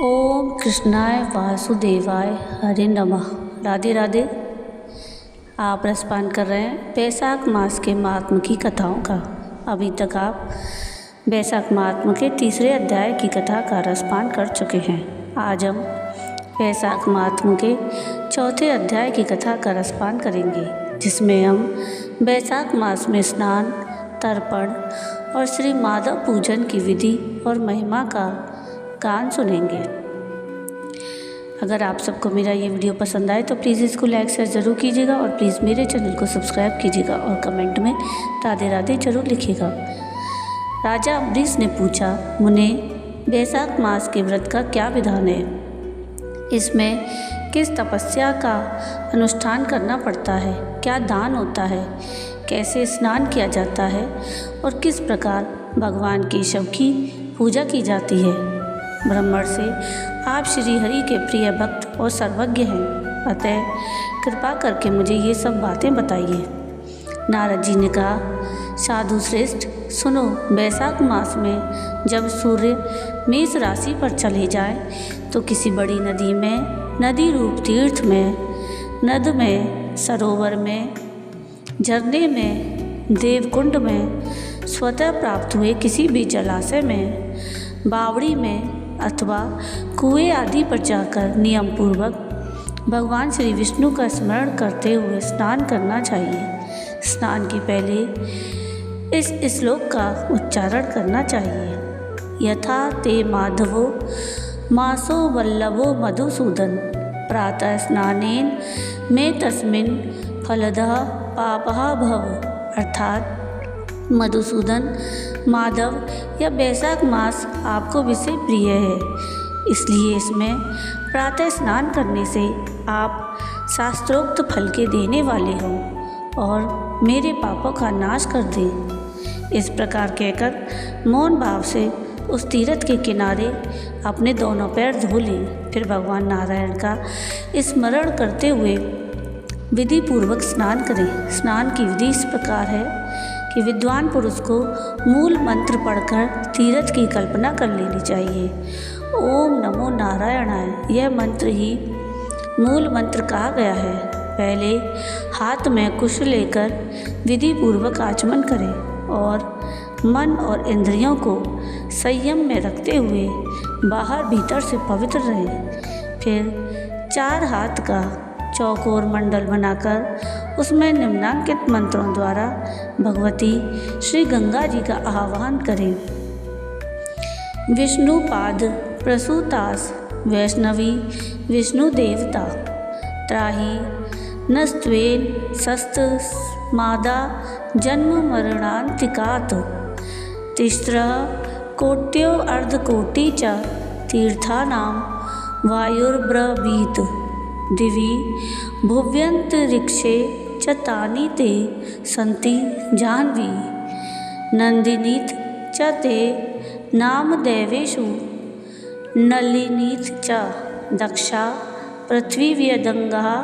ओम कृष्णाय वासुदेवाय हरे नमः। राधे राधे। आप रसपान कर रहे हैं बैसाख मास के महात्म की कथाओं का। अभी तक आप बैसाख महात्म के तीसरे अध्याय की कथा का रसपान कर चुके हैं। आज हम बैसाख महात्म के चौथे अध्याय की कथा का रसपान करेंगे, जिसमें हम बैसाख मास में स्नान, तर्पण और श्री माधव पूजन की विधि और महिमा का गान सुनेंगे। अगर आप सबको मेरा ये वीडियो पसंद आए तो प्लीज़ इसको लाइक शेयर ज़रूर कीजिएगा और प्लीज़ मेरे चैनल को सब्सक्राइब कीजिएगा और कमेंट में राधे राधे जरूर लिखिएगा। राजा अम्बरीश ने पूछा, मुने, बैसाख मास के व्रत का क्या विधान है? इसमें किस तपस्या का अनुष्ठान करना पड़ता है? क्या दान होता है? कैसे स्नान किया जाता है? और किस प्रकार भगवान के शव की पूजा की जाती है? ब्रह्मण से आप श्री हरि के प्रिय भक्त और सर्वज्ञ हैं, अतः कृपा करके मुझे ये सब बातें बताइए। नारद जी ने कहा, साधु श्रेष्ठ, सुनो, बैसाख मास में जब सूर्य मेष राशि पर चले जाए तो किसी बड़ी नदी में, नदी रूप तीर्थ में, नद में, सरोवर में, झरने में, देवकुंड में, स्वतः प्राप्त हुए किसी भी जलाशय में, बावड़ी में अथवा कुएं आदि पर जाकर नियम पूर्वक भगवान श्री विष्णु का स्मरण करते हुए स्नान करना चाहिए। स्नान के पहले इस श्लोक का उच्चारण करना चाहिए। यथा ते माधवो मासो वल्लभो मधुसूदन प्रातः स्नानेन में तस्मिन् फलदः पापः भव। अर्थात मधुसूदन, माधव या बैसाख मास आपको विषय प्रिय है, इसलिए इसमें प्रातः स्नान करने से आप शास्त्रोक्त फल के देने वाले हो और मेरे पापों का नाश कर दें। इस प्रकार कहकर मौन भाव से उस तीर्थ के किनारे अपने दोनों पैर धो लें। फिर भगवान नारायण का स्मरण करते हुए विधि पूर्वक स्नान करें। स्नान की विधि इस प्रकार है कि विद्वान पुरुष को मूल मंत्र पढ़कर तीर्थ की कल्पना कर लेनी चाहिए। ओम नमो नारायणाय, यह मंत्र ही मूल मंत्र कहा गया है। पहले हाथ में कुश लेकर विधि पूर्वक आचमन करें और मन और इंद्रियों को संयम में रखते हुए बाहर भीतर से पवित्र रहें। फिर 4 हाथ का चौकोर मंडल बनाकर उसमें निम्नांकित मंत्रों द्वारा भगवती श्री गंगा जी का आह्वान करें। विष्णु पाद प्रसूतास वैष्णवी विष्णु देवता त्राही नस्त्वेन सस्त मादा जन्म मरणांतिकात् तिस्रः कोट्यो अर्धकोटि च तीर्थानां वायुर्ब्रवीत दिवि भुव्यंतरिक्षे च तानि ते सन्ति जाह्नवी नंदिनीत च ते नामदेवेषु नलिनीत च दक्षा पृथ्वीव्यदंगा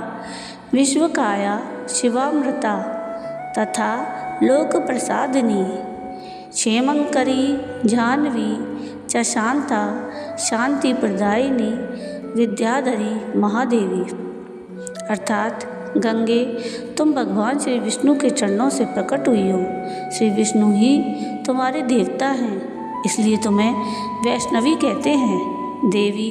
विश्वकाया शिवामृता तथा लोकप्रसादिनी क्षेमंकरी जाह्नवी च शांता शांतिप्रदायिनी विद्याधरी महादेवी। अर्थात गंगे, तुम भगवान श्री विष्णु के चरणों से प्रकट हुई हो। श्री विष्णु ही तुम्हारे देवता हैं, इसलिए तुम्हें वैष्णवी कहते हैं। देवी,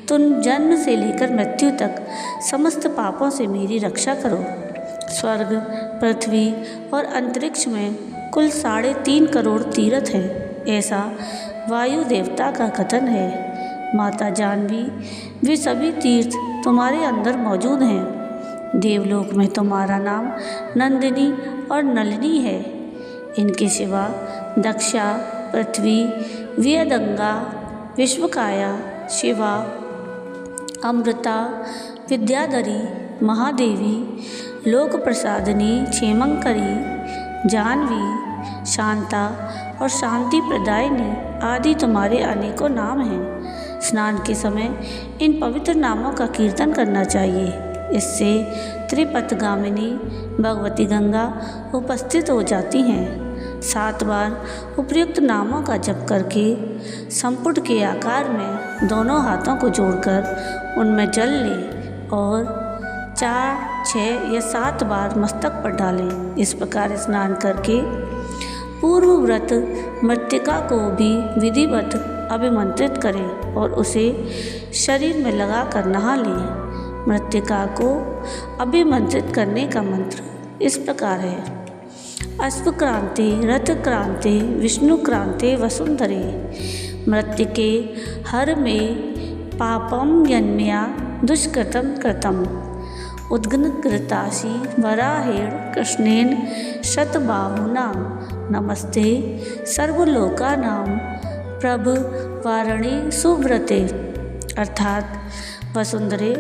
तुम जन्म से लेकर मृत्यु तक समस्त पापों से मेरी रक्षा करो। स्वर्ग, पृथ्वी और अंतरिक्ष में कुल 3.5 करोड़ तीर्थ हैं, ऐसा वायु देवता का कथन है। माता जाह्नवी, वे सभी तीर्थ तुम्हारे अंदर मौजूद हैं। देवलोक में तुम्हारा नाम नंदिनी और नलिनी है। इनके सिवा दक्षा, पृथ्वी, व्यदंगा, विश्वकाया, शिवा, अमृता, विद्याधरी, महादेवी, लोक प्रसादिनी, क्षेमंकरी, जाह्नवी, शांता और शांति प्रदायिनी आदि तुम्हारे अनेकों नाम हैं। स्नान के समय इन पवित्र नामों का कीर्तन करना चाहिए। इससे त्रिपथगामिनी भगवती गंगा उपस्थित हो जाती हैं। 7 बार उपयुक्त नामों का जप करके संपुट के आकार में दोनों हाथों को जोड़कर उनमें जल ले और 4, 6 या 7 बार मस्तक पर डालें। इस प्रकार स्नान करके पूर्व व्रत मृत्तिका को भी विधिवत अभिमंत्रित करें और उसे शरीर में लगाकर नहा लें। मृत्तिका को अभिमंत्रित करने का मंत्र इस प्रकार है। अश्व क्रांति रथ क्रांति विष्णु क्रांति वसुंधरे मृत्तिके हर में पापम यन्मया दुष्कृतम कृतम उद्घृताशी वराहेण कृष्णेन शतबाहुनां नमस्ते सर्वलोकानां प्रभवारिणे सुव्रते। अर्थात वसुंधरे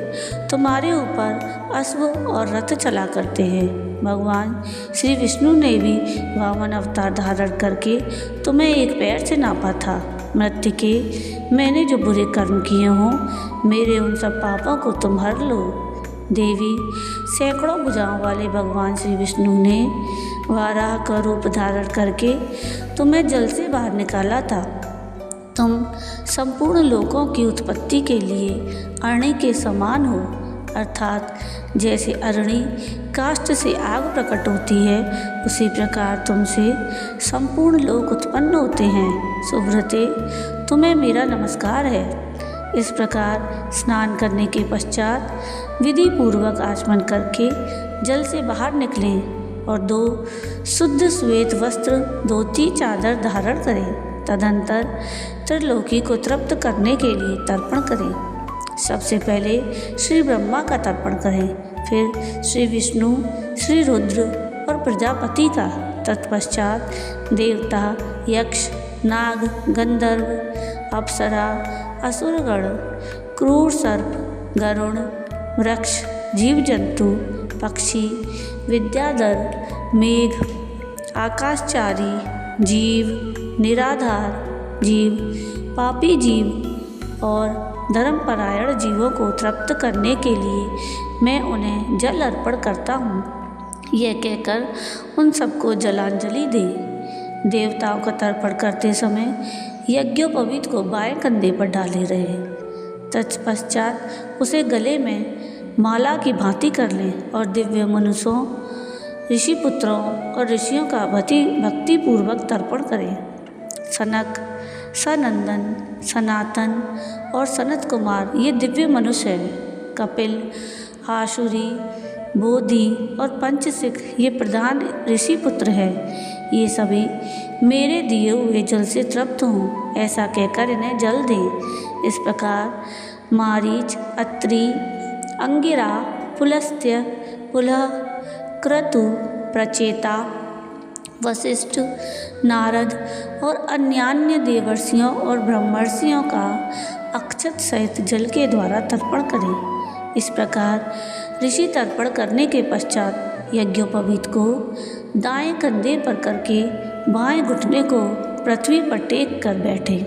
तुम्हारे ऊपर अश्व और रथ चला करते हैं। भगवान श्री विष्णु ने भी वामन अवतार धारण करके तुम्हें एक पैर से नापा था। मृत्तिके मैंने जो बुरे कर्म किए हों मेरे उन सब पापों को तुम हर लो। देवी सैकड़ों भुजाओं वाले भगवान श्री विष्णु ने वाराह का रूप धारण करके तुम्हें जल से बाहर निकाला था। तुम संपूर्ण लोकों की उत्पत्ति के लिए अरणि के समान हो। अर्थात जैसे अरणि काष्ठ से आग प्रकट होती है उसी प्रकार तुमसे संपूर्ण लोक उत्पन्न होते हैं। सुव्रते तुम्हें मेरा नमस्कार है। इस प्रकार स्नान करने के पश्चात विधि पूर्वक आचमन करके जल से बाहर निकलें और 2 शुद्ध श्वेत वस्त्र धोती चादर धारण करें। तदंतर त्रिलोकी को तृप्त करने के लिए तर्पण करें। सबसे पहले श्री ब्रह्मा का तर्पण करें, फिर श्री विष्णु, श्री रुद्र और प्रजापति का। तत्पश्चात देवता, यक्ष, नाग, गंधर्व, अप्सरा, असुरगण, क्रूर सर्प, गरुण, वृक्ष, जीव जंतु, पक्षी, विद्याधर, मेघ, आकाशचारी जीव, निराधार जीव, पापी जीव और धर्मपरायण जीवों को तृप्त करने के लिए मैं उन्हें जल अर्पण करता हूँ। यह कहकर उन सबको जलांजलि दे। देवताओं का तर्पण करते समय यज्ञोपवीत को बाएं कंधे पर डाले रहे। तत्पश्चात उसे गले में माला की भांति कर लें और दिव्य मनुष्यों, ऋषि पुत्रों और ऋषियों का भक्ति पूर्वक तर्पण करें। सनक, सनंदन, सनातन और सनत कुमार ये दिव्य मनुष्य हैं। कपिल, आशुरी, बोधि और पंचसिख ये प्रधान ऋषि पुत्र हैं। ये सभी मेरे दिए हुए जल से तृप्त हों, ऐसा कहकर इन्हें जल दें। इस प्रकार मारीच, अत्रि, अंगिरा, पुलस्त्य, पुलह, क्रतु, प्रचेता, वशिष्ठ, नारद और अन्यान्य देवर्षियों और ब्रह्मर्षियों का अक्षत सहित जल के द्वारा तर्पण करें। इस प्रकार ऋषि तर्पण करने के पश्चात यज्ञोपवीत को दाएं कंधे पर करके बाएं घुटने को पृथ्वी पर टेक कर बैठे।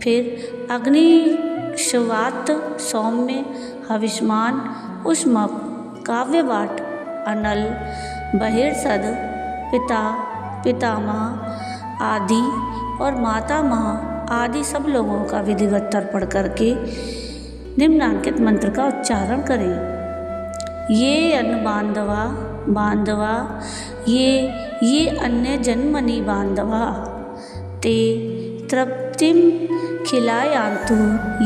फिर अग्निशवात, सौम्य, हविष्मान, उष्मप, काव्यवाट, अनल, बहिर्सद, पिता, पितामह आदि और मातामह आदि सब लोगों का विधिवत तर्पण करके निम्नांकित मंत्र का उच्चारण करें। ये अन्न बांधवा बांधवा ये अन्य जन्मनि बांधवा ते तृप्तिम खिलायांतु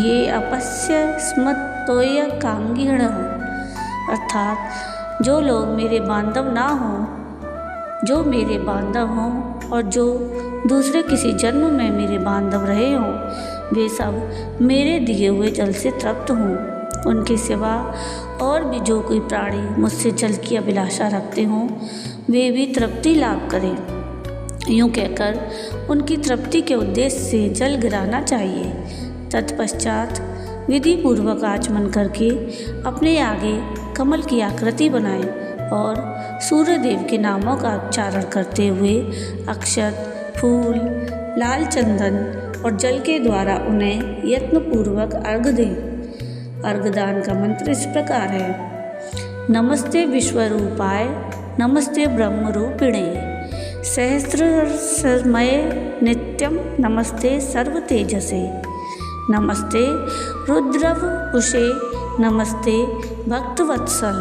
ये अपस्य स्मतोय कांगिण। अर्थात जो लोग मेरे बांधव ना हों, जो मेरे बांधव हों और जो दूसरे किसी जन्म में मेरे बांधव रहे हों, वे सब मेरे दिए हुए जल से तृप्त हों। उनके सिवा और भी जो कोई प्राणी मुझसे जल की अभिलाषा रखते हों वे भी तृप्ति लाभ करें। यूँ कहकर उनकी तृप्ति के उद्देश्य से जल गिराना चाहिए। तत्पश्चात विधि पूर्वक आचमन करके अपने आगे कमल की आकृति बनाएं और सूर्यदेव के नामों का उच्चारण करते हुए अक्षत, फूल, लाल चंदन और जल के द्वारा उन्हें यत्नपूर्वक अर्घ दें। अर्घदान का मंत्र इस प्रकार है। नमस्ते विश्वरूपाय, नमस्ते ब्रह्मरूपिणे, सहस्रमय नित्यम, नमस्ते सर्व तेजसे। नमस्ते रुद्रव कुशे, नमस्ते भक्तवत्सल,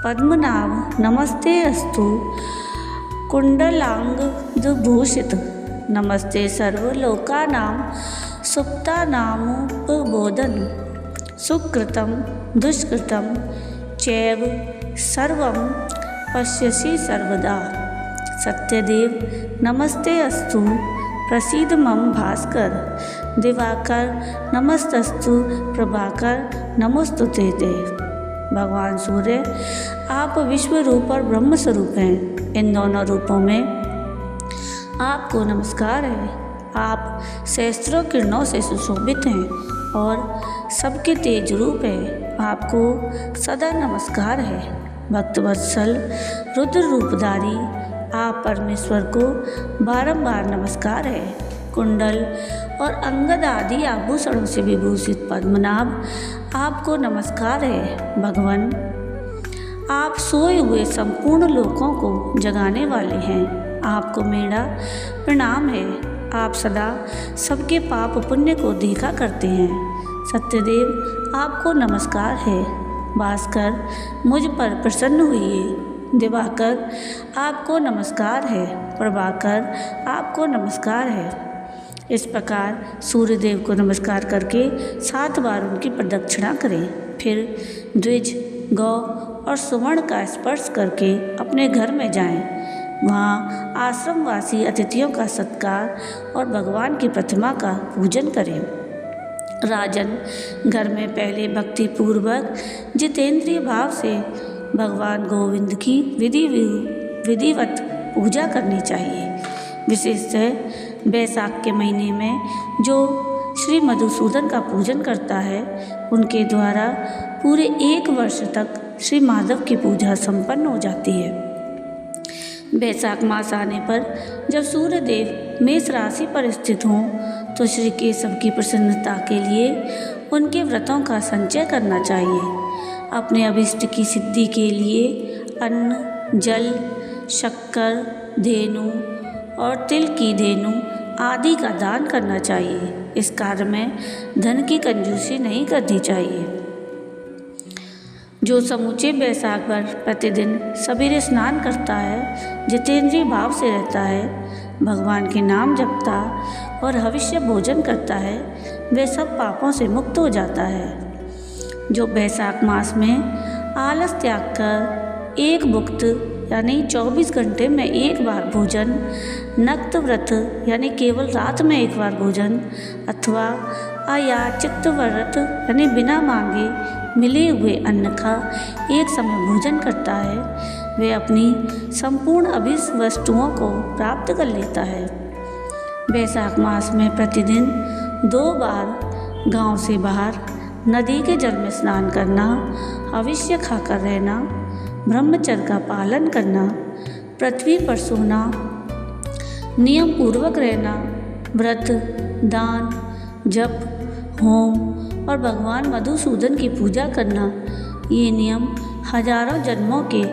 पद्मनाभ नमस्ते अस्तु, कुंडलांगभूषित, नमस्ते सर्वलोकानां सुप्तानामुपबोधन, सुकृतं दुष्कृतं चैव सर्वं पश्यसि सर्वदा, सत्यदेव नमस्ते अस्तु, प्रसीद मम भास्कर, दिवाकर नमस्तस्तु, प्रभाकर नमोस्तुते ते। भगवान सूर्य आप विश्व रूप और ब्रह्म स्वरूप हैं। इन दोनों रूपों में आपको नमस्कार है। आप सहस्त्रों किरणों से सुशोभित हैं और सबके तेज रूप है। आपको सदा नमस्कार है। भक्तवत्सल रुद्र रूपधारी आप परमेश्वर को बारंबार नमस्कार है। कुंडल और अंगद आदि आभूषणों से विभूषित पद्मनाभ आपको नमस्कार है। भगवान आप सोए हुए संपूर्ण लोकों को जगाने वाले हैं। आपको मेरा प्रणाम है। आप सदा सबके पाप पुण्य को देखा करते हैं। सत्यदेव आपको नमस्कार है। भास्कर मुझ पर प्रसन्न हुई। दिवाकर आपको नमस्कार है। प्रभाकर आपको नमस्कार है। इस प्रकार सूर्यदेव को नमस्कार करके 7 बार उनकी प्रदक्षिणा करें। फिर द्विज, गौ और सुवर्ण का स्पर्श करके अपने घर में जाएं। वहाँ आश्रमवासी अतिथियों का सत्कार और भगवान की प्रतिमा का पूजन करें। राजन, घर में पहले भक्तिपूर्वक जितेंद्रिय भाव से भगवान गोविंद की विधिवत पूजा करनी चाहिए। विशेषतः बैसाख के महीने में जो श्री मधुसूदन का पूजन करता है उनके द्वारा पूरे 1 वर्ष तक श्री माधव की पूजा संपन्न हो जाती है। बैसाख मास आने पर जब सूर्यदेव मेष राशि पर स्थित हों तो श्री केशव की प्रसन्नता के लिए उनके व्रतों का संचय करना चाहिए। अपने अभिष्ट की सिद्धि के लिए अन्न, जल, शक्कर, धेनु और तिल की धेनु आदि का दान करना चाहिए। इस कार्य में धन की कंजूसी नहीं करनी चाहिए। जो समूचे बैसाख भर प्रतिदिन सवेरे स्नान करता है, जितेंद्रिय भाव से रहता है, भगवान के नाम जपता और हविष्य भोजन करता है, वे सब पापों से मुक्त हो जाता है। जो बैसाख मास में आलस त्याग कर एक भुक्त यानी 24 घंटे में 1 बार भोजन, नक्त व्रत यानी केवल रात में 1 बार भोजन अथवा अयाचित व्रत यानी बिना मांगे मिले हुए अन्न का एक समय भोजन करता है, वे अपनी संपूर्ण अभिष्ट वस्तुओं को प्राप्त कर लेता है। बैसाख मास में प्रतिदिन 2 बार गांव से बाहर नदी के जल में स्नान करना, हविष्य खाकर रहना, ब्रह्मचर्य का पालन करना, पृथ्वी पर सोना, नियम पूर्वक रहना, व्रत, दान, जप, होम और भगवान मधुसूदन की पूजा करना, ये नियम हजारों जन्मों के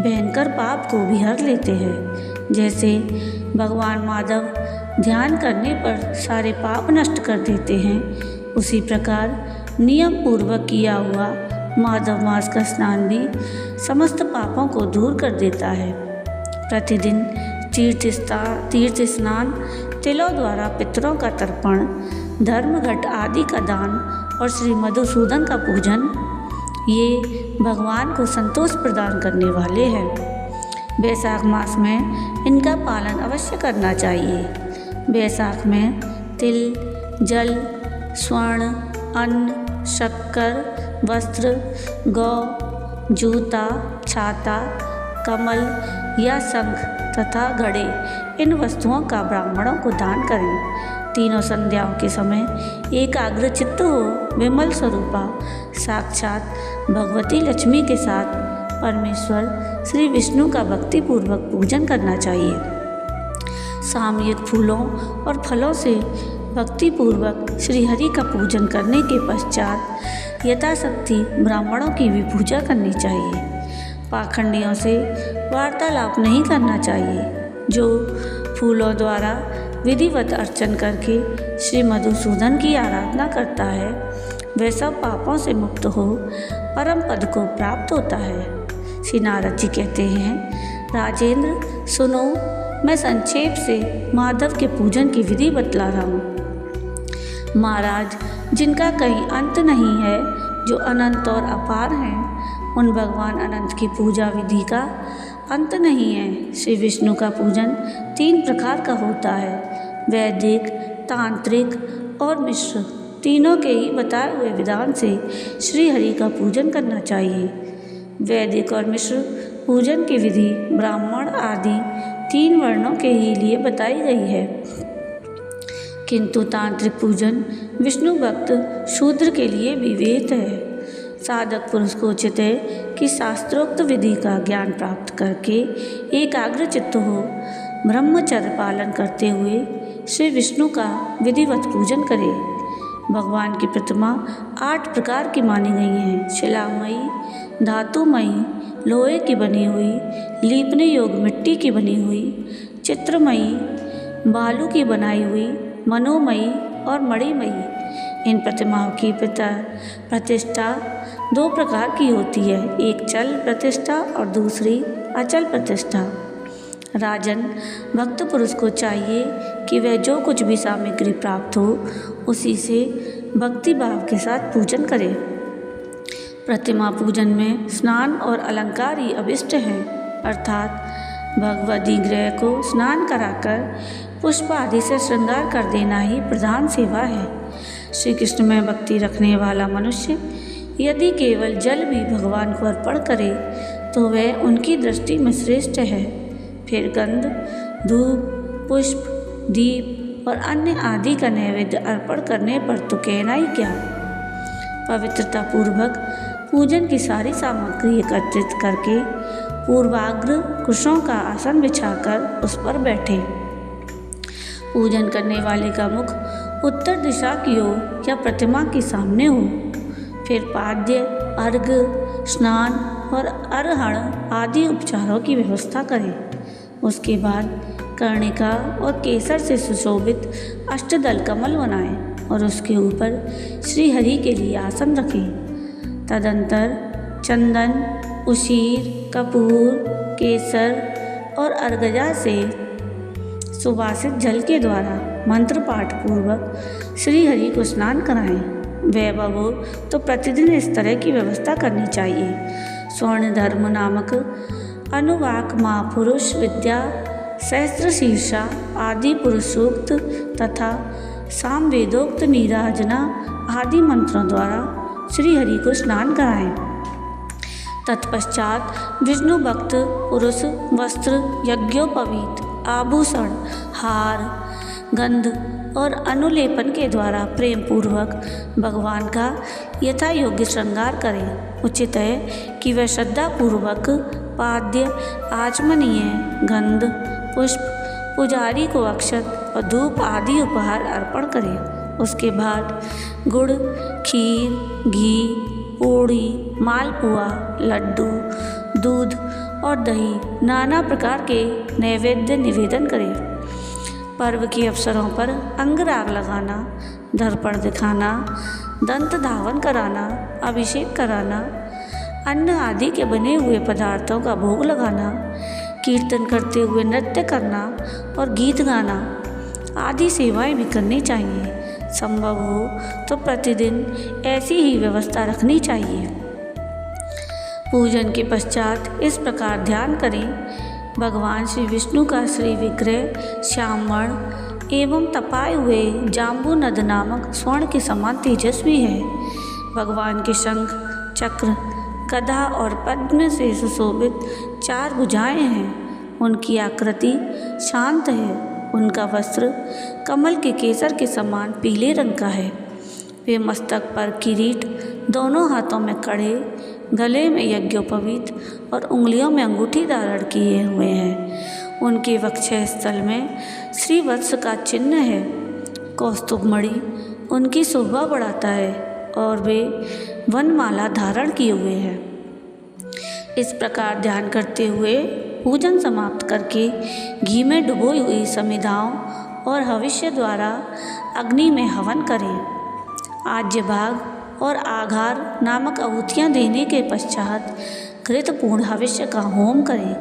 भयंकर पाप को भी हर लेते हैं। जैसे भगवान माधव ध्यान करने पर सारे पाप नष्ट कर देते हैं, उसी प्रकार नियम पूर्वक किया हुआ माधव मास का स्नान भी समस्त पापों को दूर कर देता है। प्रतिदिन तीर्थ स्नान, तिलों द्वारा पितरों का तर्पण, धर्म घट आदि का दान और श्री मधुसूदन का पूजन, ये भगवान को संतोष प्रदान करने वाले हैं। बैसाख मास में इनका पालन अवश्य करना चाहिए। बैसाख में तिल, जल, स्वर्ण, अन्न, शक्कर, वस्त्र, गौ, जूता, छाता, कमल या शंख तथा घड़े, इन वस्तुओं का ब्राह्मणों को दान करें। तीनों संध्याओं के समय एकाग्रचित्त हो विमल स्वरूपा साक्षात भगवती लक्ष्मी के साथ परमेश्वर श्री विष्णु का भक्तिपूर्वक पूजन करना चाहिए। सामयिक फूलों और फलों से भक्तिपूर्वक श्री हरि का पूजन करने के पश्चात यथाशक्ति ब्राह्मणों की भी पूजा करनी चाहिए। पाखंडियों से वार्तालाप नहीं करना चाहिए, जो फूलों द्वारा विधिवत अर्चन करके श्री मधुसूदन की आराधना करता है वह सब पापों से मुक्त हो परम पद को प्राप्त होता है। श्री नारद जी कहते हैं, राजेंद्र सुनो, मैं संक्षेप से माधव के पूजन की विधि बतला रहा हूँ। महाराज, जिनका कहीं अंत नहीं है, जो अनंत और अपार हैं, उन भगवान अनंत की पूजा विधि का अंत नहीं है। श्री विष्णु का पूजन 3 प्रकार का होता है, वैदिक, तांत्रिक और मिश्र। तीनों के ही बताए हुए विधान से श्री हरि का पूजन करना चाहिए। वैदिक और मिश्र पूजन की विधि ब्राह्मण आदि 3 वर्णों के ही लिए बताई गई है, किंतु तांत्रिक पूजन विष्णु भक्त शूद्र के लिए भी विहित है। साधक पुरुष को उचित है कि शास्त्रोक्त विधि का ज्ञान प्राप्त करके एकाग्र चित्त हो ब्रह्मचर्य पालन करते हुए श्री विष्णु का विधिवत पूजन करे। भगवान की प्रतिमा 8 प्रकार की मानी गई हैं। शिलामयी, धातुमयी, लोहे की बनी हुई, लीपने योग्य मिट्टी की बनी हुई, चित्रमयी, बालू की बनाई हुई, मनोमयी और मणिमयी। इन प्रतिमाओं की प्रतिष्ठा 2 प्रकार की होती है, एक चल प्रतिष्ठा और दूसरी अचल प्रतिष्ठा। राजन, भक्त पुरुष को चाहिए कि वह जो कुछ भी सामग्री प्राप्त हो उसी से भक्ति भाव के साथ पूजन करे। प्रतिमा पूजन में स्नान और अलंकार ही अभिष्ट हैं, अर्थात भगवती गृह को स्नान कराकर पुष्प आदि से श्रृंगार कर देना ही प्रधान सेवा है। श्री कृष्ण में भक्ति रखने वाला मनुष्य यदि केवल जल भी भगवान को अर्पण करे तो वह उनकी दृष्टि में श्रेष्ठ है। फिर गंध, धूप, पुष्प, दीप और अन्य आदि का नैवेद्य अर्पण करने पर तो कहना ही क्या। पवित्रता पूर्वक पूजन की सारी सामग्री एकत्रित करके पूर्वाग्र कुशों का आसन बिछाकर उस पर बैठे। पूजन करने वाले का मुख उत्तर दिशा की ओर या प्रतिमा के सामने हो। फिर पाद्य, अर्घ्य, स्नान और अरहण आदि उपचारों की व्यवस्था करें। उसके बाद कर्णिका और केसर से सुशोभित अष्टदल कमल बनाएं और उसके ऊपर श्री हरि के लिए आसन रखें। तदंतर चंदन, उशीर, कपूर, केसर और अर्गजा से सुवासित जल के द्वारा मंत्र पाठ पूर्वक श्री हरि को स्नान कराएं। वैभव हो तो प्रतिदिन इस तरह की व्यवस्था करनी चाहिए। स्वर्ण धर्म नामक अनुवाक महापुरुष विद्या, सहस्त्र शीर्षा आदि पुरुषोक्त तथा सामवेदोक्त नीराजना आदि मंत्रों द्वारा श्री हरि को स्नान कराएं। तत्पश्चात विष्णु भक्त पुरुष वस्त्र, यज्ञोपवीत, आभूषण, हार, गंध और अनुलेपन के द्वारा प्रेम पूर्वक भगवान का यथा योग्य श्रृंगार करें। उचित है कि वह श्रद्धा पूर्वक पाद्य, आचमनीय, गंध, पुष्प, पुजारी को अक्षत और धूप आदि उपहार अर्पण करें। उसके बाद गुड़, खीर, घी, पूड़ी, मालपुआ, लड्डू, दूध और दही नाना प्रकार के नैवेद्य निवेदन करें। पर्व के अवसरों पर अंगराग लगाना, दर्पण दिखाना, दंत धावन कराना, अभिषेक कराना, अन्न आदि के बने हुए पदार्थों का भोग लगाना, कीर्तन करते हुए नृत्य करना और गीत गाना आदि सेवाएं भी करनी चाहिए। संभव हो तो प्रतिदिन ऐसी ही व्यवस्था रखनी चाहिए। पूजन के पश्चात इस प्रकार ध्यान करें, भगवान श्री विष्णु का श्री विग्रह श्यामवर्ण एवं तपाए हुए जाम्बू नद नामक स्वर्ण के समान तेजस्वी है। भगवान के शंख, चक्र, गदा और पद्म से सुशोभित 4 भुजाएं हैं। उनकी आकृति शांत है। उनका वस्त्र कमल के केसर के समान पीले रंग का है। वे मस्तक पर किरीट, दोनों हाथों में कड़े, गले में यज्ञोपवीत और उंगलियों में अंगूठी धारण किए हुए हैं। उनके वक्षस्थल स्थल में श्रीवत्स का चिन्ह है। कौस्तुभमणि उनकी शोभा बढ़ाता है और वे वनमाला धारण किए हुए हैं। इस प्रकार ध्यान करते हुए पूजन समाप्त करके घी में डुबोई हुई समिधाओं और हविष्य द्वारा अग्नि में हवन करें। आज्य भाग और आघार नामक आहुतियाँ देने के पश्चात घृतपूर्ण हविष्य का होम करें।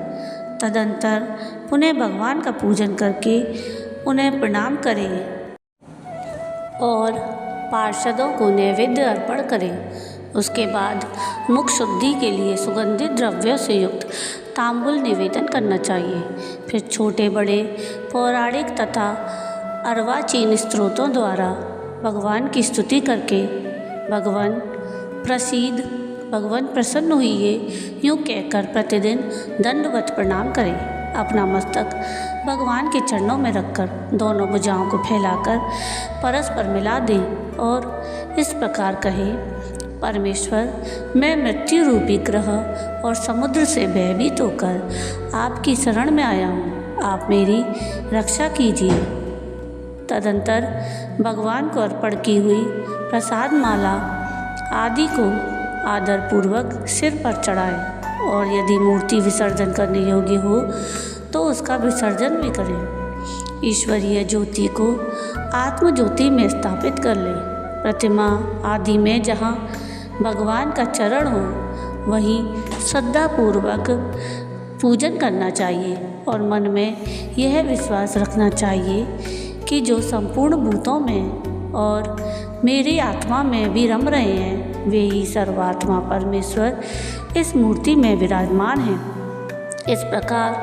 तदंतर पुनः भगवान का पूजन करके उन्हें प्रणाम करें और पार्षदों को नैवेद्य अर्पण करें। उसके बाद मुख शुद्धि के लिए सुगंधित द्रव्यों से युक्त तांबुल निवेदन करना चाहिए। फिर छोटे बड़े पौराणिक तथा अर्वाचीन स्त्रोतों द्वारा भगवान की स्तुति करके भगवान प्रसीद, भगवान प्रसन्न हुई यूँ कहकर प्रतिदिन दंडवत प्रणाम करें। अपना मस्तक भगवान के चरणों में रखकर दोनों भुजाओं को फैलाकर परस्पर मिला दें और इस प्रकार कहें, परमेश्वर, मैं मृत्यु रूपी ग्रह और समुद्र से भयभीत होकर आपकी शरण में आया हूँ, आप मेरी रक्षा कीजिए। तदंतर भगवान को अर्पण की हुई प्रसाद माला आदि को आदरपूर्वक सिर पर चढ़ाएं और यदि मूर्ति विसर्जन करने योग्य हो तो उसका विसर्जन भी करें। ईश्वरीय ज्योति को आत्म ज्योति में स्थापित कर लें। प्रतिमा आदि में जहाँ भगवान का चरण हो वहीं श्रद्धापूर्वक पूजन करना चाहिए और मन में यह विश्वास रखना चाहिए कि जो संपूर्ण भूतों में और मेरी आत्मा में भी रम रहे हैं वे ही सर्वात्मा परमेश्वर इस मूर्ति में विराजमान हैं। इस प्रकार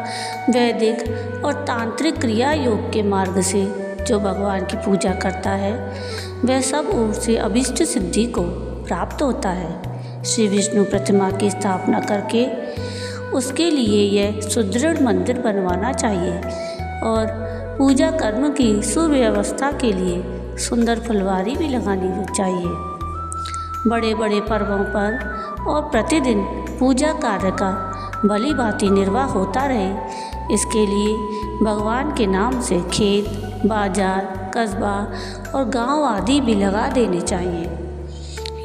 वैदिक और तांत्रिक क्रिया योग के मार्ग से जो भगवान की पूजा करता है वह सब ओर से अभीष्ट सिद्धि को प्राप्त होता है। श्री विष्णु प्रतिमा की स्थापना करके उसके लिए यह सुदृढ़ मंदिर बनवाना चाहिए और पूजा कर्म की सुव्यवस्था के लिए सुंदर फुलवारी भी लगानी चाहिए। बड़े बड़े पर्वों पर और प्रतिदिन पूजा कार्य का भली भांति निर्वाह होता रहे, इसके लिए भगवान के नाम से खेत, बाजार, कस्बा और गांव आदि भी लगा देने चाहिए।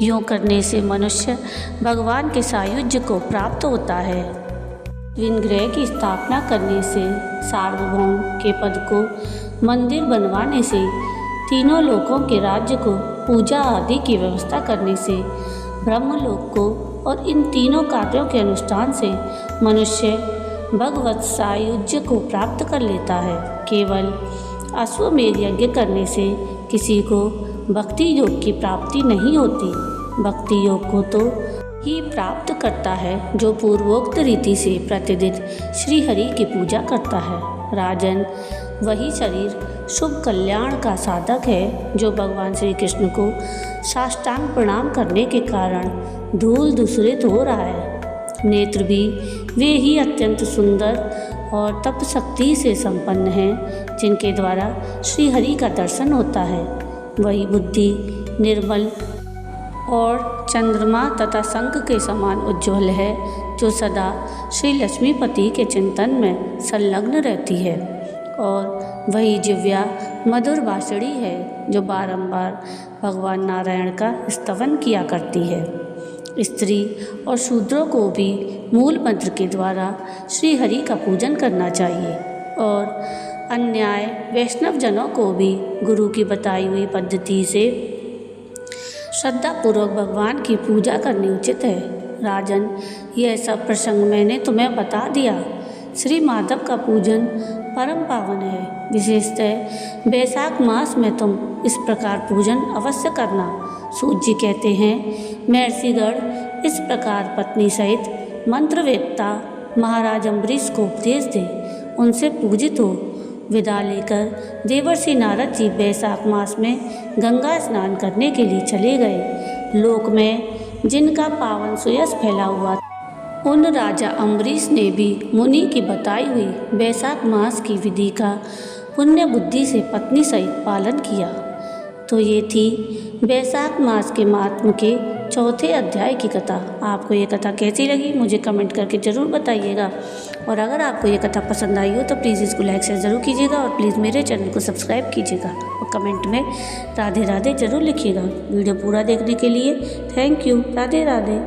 यूँ करने से मनुष्य भगवान के सायुज्य को प्राप्त होता है। विनग्रह की स्थापना करने से, सार्वभौम के पद को मंदिर बनवाने से, तीनों लोकों के राज्य को पूजा आदि की व्यवस्था करने से, ब्रह्मलोक को और इन तीनों कार्यों के अनुष्ठान से मनुष्य भगवत सायुज्य को प्राप्त कर लेता है। केवल अश्वमेध यज्ञ करने से किसी को भक्ति योग की प्राप्ति नहीं होती। भक्ति योग को तो ही प्राप्त करता है जो पूर्वोक्त रीति से प्रतिदिन श्री हरि की पूजा करता है। राजन, वही शरीर शुभ कल्याण का साधक है जो भगवान श्री कृष्ण को साष्टांग प्रणाम करने के कारण धूल दूषित हो रहा है। नेत्र भी वे ही अत्यंत सुंदर और तप शक्ति से संपन्न हैं जिनके द्वारा श्री हरि का दर्शन होता है। वही बुद्धि निर्मल और चंद्रमा तथा शंख के समान उज्ज्वल है जो सदा श्री लक्ष्मीपति के चिंतन में संलग्न रहती है। और वही जिव्या मधुर बांसुरी है जो बारंबार भगवान नारायण का स्तवन किया करती है। स्त्री और शूद्रों को भी मूल मंत्र के द्वारा श्री हरि का पूजन करना चाहिए और अन्याय वैष्णव जनों को भी गुरु की बताई हुई पद्धति से श्रद्धापूर्वक भगवान की पूजा करनी उचित है। राजन, यह सब प्रसंग मैंने तुम्हें बता दिया। श्री माधव का पूजन परम पावन है। विशेषतः वैशाख मास में तुम इस प्रकार पूजन अवश्य करना। सूत जी कहते हैं, महर्षिगण इस प्रकार पत्नी सहित मंत्रवेत्ता महाराज अम्बरीश को उपदेश दे, उनसे पूजित हो। विदा लेकर देवर्षि नारद जी वैशाख मास में गंगा स्नान करने के लिए चले गए। लोक में जिनका पावन सुयश फैला हुआ उन राजा अम्बरीश ने भी मुनि की बताई हुई वैशाख मास की विधि का पुण्य बुद्धि से पत्नी सहित पालन किया। तो ये थी वैशाख मास के महात्म के चौथे अध्याय की कथा। आपको ये कथा कैसी लगी मुझे कमेंट करके ज़रूर बताइएगा। और अगर आपको ये कथा पसंद आई हो तो प्लीज़ इसको लाइक शेयर ज़रूर कीजिएगा और प्लीज़ मेरे चैनल को सब्सक्राइब कीजिएगा और कमेंट में राधे राधे ज़रूर लिखिएगा। वीडियो पूरा देखने के लिए थैंक यू। राधे राधे।